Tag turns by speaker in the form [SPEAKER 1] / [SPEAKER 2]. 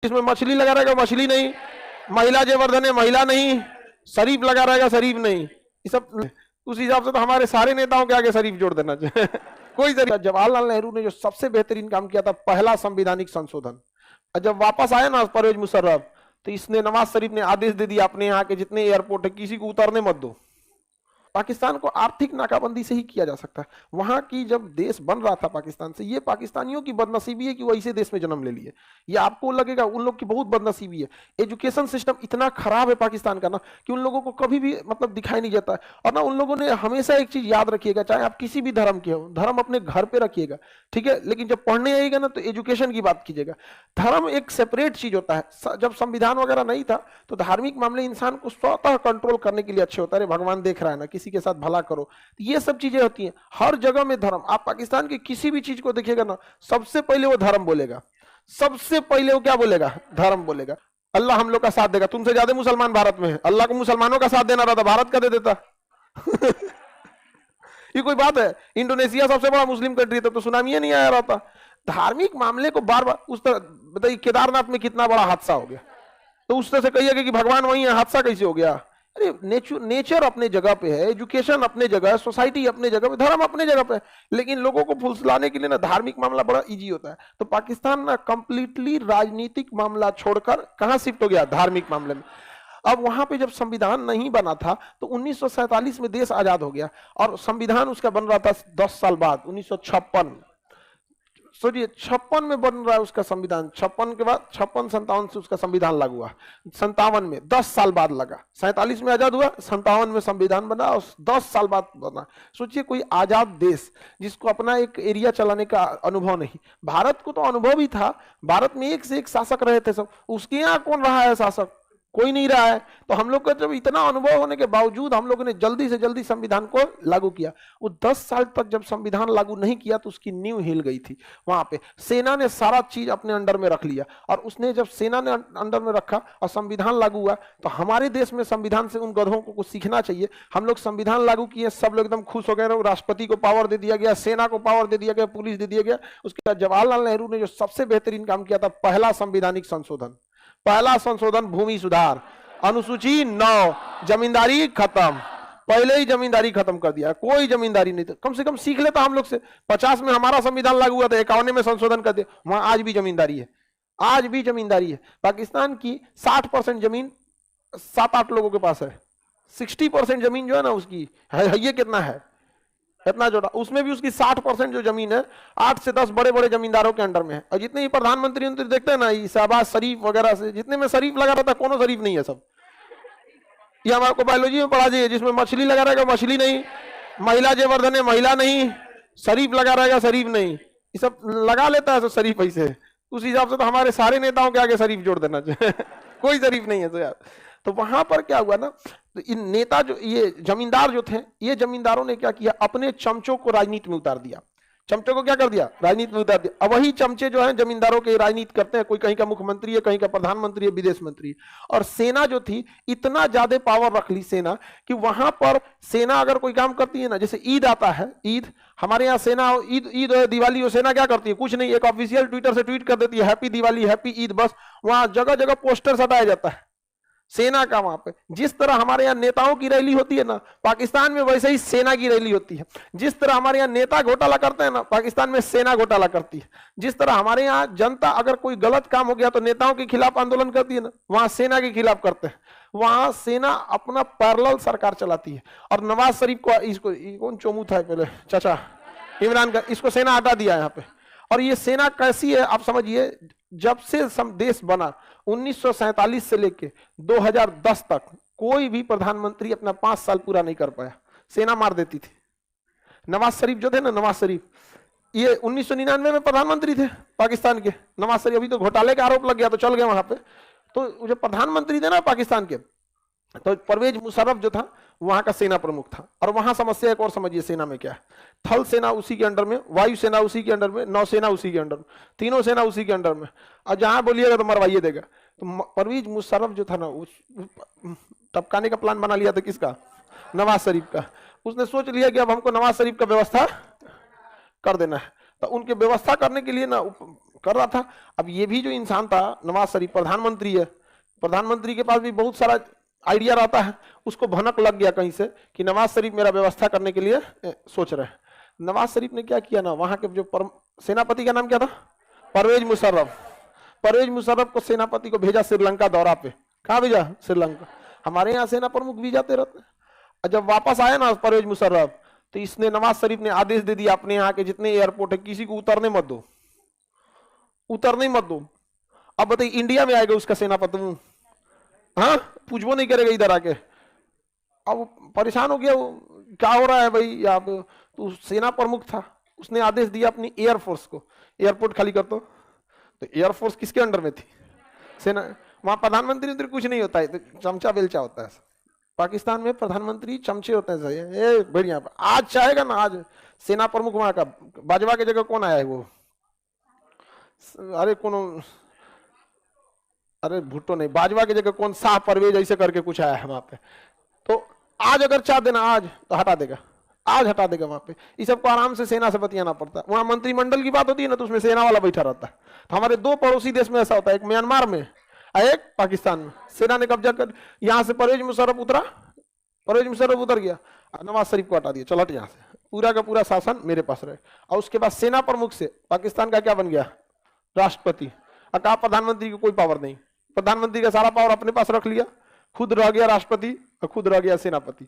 [SPEAKER 1] इसमें मछली लगा रहेगा मछली नहीं, महिला जयवर्धन है महिला नहीं, शरीफ लगा रहेगा शरीफ नहीं, ये सब उस हिसाब से तो हमारे सारे नेताओं के आगे शरीफ जोड़ देना चाहिए। कोई शरीफ। जवाहरलाल नेहरू ने जो सबसे बेहतरीन काम किया था, पहला संवैधानिक संशोधन, जब वापस आया ना परवेज मुशर्रफ, तो इसने नवाज शरीफ ने आदेश दे दिया अपने यहाँ के जितने एयरपोर्ट है किसी को उतरने मत दो। पाकिस्तान को आर्थिक नाकाबंदी से ही किया जा सकता है। वहां की जब देश बन रहा था पाकिस्तान से, ये पाकिस्तानियों की बदनसीबी है कि वो ऐसे देश में जन्म ले लिए। ये आपको लगेगा उन लोग की बहुत बदनसीबी है। एजुकेशन सिस्टम इतना खराब है पाकिस्तान का ना कि उन लोगों को कभी भी मतलब दिखाई नहीं देता है। और ना उन लोगों ने हमेशा एक चीज याद रखिएगा, चाहे आप किसी भी धर्म के हो, धर्म अपने घर पे रखिएगा, ठीक है, लेकिन जब पढ़ने आएगा ना तो एजुकेशन की बात कीजिएगा। धर्म एक सेपरेट चीज होता है। जब संविधान वगैरह नहीं था तो धार्मिक मामले इंसान को स्वतः कंट्रोल करने के लिए अच्छे होता है। भगवान देख रहा है ना, किसी के साथ भला करो, ये सब चीजें होती हैं हर जगह में। धर्म, आप पाकिस्तान की किसी भी चीज को देखिएगा ना, सबसे पहले वो धर्म बोलेगा, सबसे पहले वो क्या बोलेगा? धर्म बोलेगा। अल्लाह हम लोग का साथ देगा। तुमसे ज्यादा मुसलमान भारत में है, अल्लाह को मुसलमानों का साथ देना रहता, भारत का दे देता। ये कोई बात है? इंडोनेशिया सबसे बड़ा मुस्लिम कंट्री था तो सुनामी नहीं आया रहता। धार्मिक मामले को बार बार उस तरह बताइए, केदारनाथ में कितना बड़ा हादसा हो गया, तो उस तरह से कहिएगा कि भगवान वही है, हादसा कैसे हो गया? अरे नेचर अपने जगह पे है, एजुकेशन अपने जगह है, सोसाइटी अपने जगह पे, धर्म अपने जगह पे है, लेकिन लोगों को फुसलाने के लिए ना धार्मिक मामला बड़ा इजी होता है। तो पाकिस्तान ना कंप्लीटली राजनीतिक मामला छोड़कर कहां शिफ्ट हो गया? धार्मिक मामले में। अब वहां पे जब संविधान नहीं बना था तो 1947 में देश आजाद हो गया और संविधान उसका बन रहा था 10 साल बाद, 1956। सोचिए 56 में बन रहा है उसका संविधान, 56 के बाद 56-57 से उसका संविधान लागू हुआ, 57 में 10 साल बाद लगा। 47 में आजाद हुआ, 57 में संविधान बना और 10 साल बाद बना। सोचिए कोई आजाद देश जिसको अपना एक एरिया चलाने का अनुभव नहीं। भारत को तो अनुभव ही था, भारत में एक से एक शासक रहे थे सब, उसके यहाँ कौन रहा है शासक? कोई नहीं रहा है। तो हम लोग का जब इतना अनुभव होने के बावजूद हम लोगों ने जल्दी से जल्दी संविधान को लागू किया। वो 10 साल तक जब संविधान लागू नहीं किया तो उसकी नींव हिल गई थी। वहां पे सेना ने सारा चीज अपने अंडर में रख लिया और उसने जब सेना ने अंडर में रखा और संविधान लागू हुआ, तो हमारे देश में संविधान से उन गधों को कुछ सीखना चाहिए। हम लोग संविधान लागू किए, सब लोग एकदम खुश हो गए, राष्ट्रपति को पावर दे दिया गया, सेना को पावर दे दिया गया, पुलिस दे दिया गया। उसके बाद जवाहरलाल नेहरू ने जो सबसे बेहतरीन काम किया था, पहला संवैधानिक संशोधन, पहला संशोधन भूमि सुधार, अनुसूची 9, जमींदारी खत्म। पहले ही जमींदारी खत्म कर दिया, कोई जमींदारी नहीं था। कम से कम सीख लेता हम लोग से। 50 में हमारा संविधान लागू हुआ था, 51 में संशोधन कर दिया, वहां आज भी जमींदारी है, आज भी जमींदारी है। पाकिस्तान की 60% जमीन 7-8 लोगों के पास है, 60% जमीन जो है ना उसकी है, ये कितना है? इतना जोड़ा, उसमें भी उसकी 60% जो जमीन है 8 से 10 बड़े बड़े जमींदारों के अंडर में है। और जितने ही प्रधानमंत्री देखते हैं ना, शहबाज शरीफ वगैरह से, जितने में शरीफ लगा रहता है, कोनो शरीफ नहीं है सब। ये हम आपको बायोलॉजी में पढ़ा दिए, जिसमें मछली लगा रहेगा मछली नहीं, महिला जयवर्धन है महिला नहीं, शरीफ लगा रहेगा शरीफ नहीं, ये सब लगा लेता है सब शरीफ ऐसे। उस हिसाब से तो हमारे सारे नेताओं के आगे शरीफ जोड़ देना चाहिए। कोई शरीफ नहीं है तो यार। तो वहां पर क्या हुआ ना, तो इन नेता जो ये जमींदार जो थे, ये जमींदारों ने क्या किया, अपने चमचों को राजनीति में उतार दिया। चमचों को क्या कर दिया? राजनीति में उतार दिया। अब वही चमचे जो हैं जमींदारों के राजनीति करते हैं, कोई कहीं का मुख्यमंत्री है, कहीं का प्रधानमंत्री है, विदेश मंत्री। और सेना जो थी इतना ज्यादा पावर रख ली सेना कि वहां पर सेना अगर कोई काम करती है ना, जैसे ईद आता है, ईद हमारे यहाँ सेना, ईद दिवाली हो, सेना क्या करती है? कुछ नहीं, एक ऑफिशियल ट्विटर से ट्वीट कर देती है हैप्पी दिवाली हैप्पी ईद, बस। वहां जगह जगह पोस्टर सटाया जाता है सेना का। वहां पे जिस तरह हमारे यहाँ नेताओं की रैली होती है ना, पाकिस्तान में वैसे ही सेना की रैली होती है। जिस तरह हमारे यहाँ नेता घोटाला करते हैं ना, पाकिस्तान में सेना घोटाला करती है। जिस तरह हमारे यहाँ जनता अगर कोई गलत काम हो गया तो नेताओं के खिलाफ आंदोलन करती है ना, वहां सेना के खिलाफ करते हैं। वहां सेना अपना पैरेलल सरकार चलाती है। और नवाज शरीफ को, इसको कौन चोमू था पहले, चाचा इमरान का, इसको सेना हटा दिया यहाँ पे। और ये सेना कैसी है आप समझिए, जब से देश बना 1947 से लेके 2010 तक कोई भी प्रधानमंत्री अपना 5 साल पूरा नहीं कर पाया, सेना मार देती थी। नवाज शरीफ जो थे ना, नवाज शरीफ ये 1999 में प्रधानमंत्री थे पाकिस्तान के। नवाज शरीफ अभी तो घोटाले का आरोप लग गया तो चल गए वहां पे। तो जो प्रधानमंत्री थे ना पाकिस्तान के, तो परवेज मुशर्रफ जो था वहां का सेना प्रमुख था। और वहां समस्या एक और समझिए सेना में क्या है, थल सेना उसी के अंडर में, वायु सेना उसी के अंडर में, नौसेना उसी के अंडर में, तीनों सेना उसी के अंडर में। और जहां बोलिएगा तो मरवाइए देगा। तो परवेज मुशर्रफ जो था ना, उस टपकाने का प्लान बना लिया था किसका? नवाज शरीफ का। उसने सोच लिया कि अब हमको नवाज शरीफ का व्यवस्था कर देना है। तो उनके व्यवस्था करने के लिए ना कर रहा था। अब ये भी जो इंसान था नवाज शरीफ, प्रधानमंत्री है, प्रधानमंत्री के पास भी बहुत सारा आइडिया रहता है, उसको भनक लग गया कहीं से कि नवाज शरीफ मेरा व्यवस्था करने के लिए सोच रहे हैं। नवाज शरीफ ने क्या किया ना, वहां के जो सेनापति का नाम क्या था, परवेज मुशर्रफ, परवेज मुशर्रफ को सेनापति को भेजा श्रीलंका दौरा पे। कहाँ भेजा, श्रीलंका। हमारे यहाँ सेना प्रमुख भी जाते रहते हैं। और जब वापस आया ना परवेज मुशर्रफ, तो इसने नवाज शरीफ ने आदेश दे दिया अपने यहाँ के जितने एयरपोर्ट है किसी को उतरने मत दो, उतरने मत दो। अब बताइए इंडिया में आएगा उसका सेनापति, हाँ पूछबो नहीं करेगा इधर आके। अब परेशान हो गया वो, क्या हो रहा है भाई आप, तो सेना प्रमुख था, उसने आदेश दिया अपनी एयरफोर्स को एयरपोर्ट खाली कर दो। तो एयरफोर्स किसके अंडर में थी, सेना। वहां प्रधानमंत्री उधर कुछ नहीं होता है, तो चमचा बेलचा होता है। पाकिस्तान में प्रधानमंत्री चमचे होते हैं, सही बढ़िया। आज चाहेगा ना, आज सेना प्रमुख वहां का, बाजवा की जगह कौन आया है वो, अरे कौन, अरे भुट्टो नहीं, बाजवा की जगह कौन, शाह परवेज ऐसे करके कुछ आया है वहां पे। तो आज अगर चाह देना आज तो हटा देगा, आज हटा देगा वहां पे। इस सबको आराम से सेना से बतियाना पड़ता है। वहां मंत्रिमंडल की बात होती है ना, तो उसमें सेना वाला बैठा रहता है। तो हमारे दो पड़ोसी देश में ऐसा होता है, एक म्यांमार में और एक पाकिस्तान में। सेना ने कब्जा कर, यहां से परवेज मुशर्रफ उतरा, परवेज मुशर्रफ उतर गया, नवाज शरीफ को हटा दिया, चलो हट यहाँ से, पूरा का पूरा शासन मेरे पास रहे। और उसके बाद सेना प्रमुख से पाकिस्तान का क्या बन गया, राष्ट्रपति। और कहा प्रधानमंत्री को कोई पावर नहीं, प्रधानमंत्री का सारा पावर अपने पास रख लिया, खुद रह गया राष्ट्रपति और खुद रह गया सेनापति।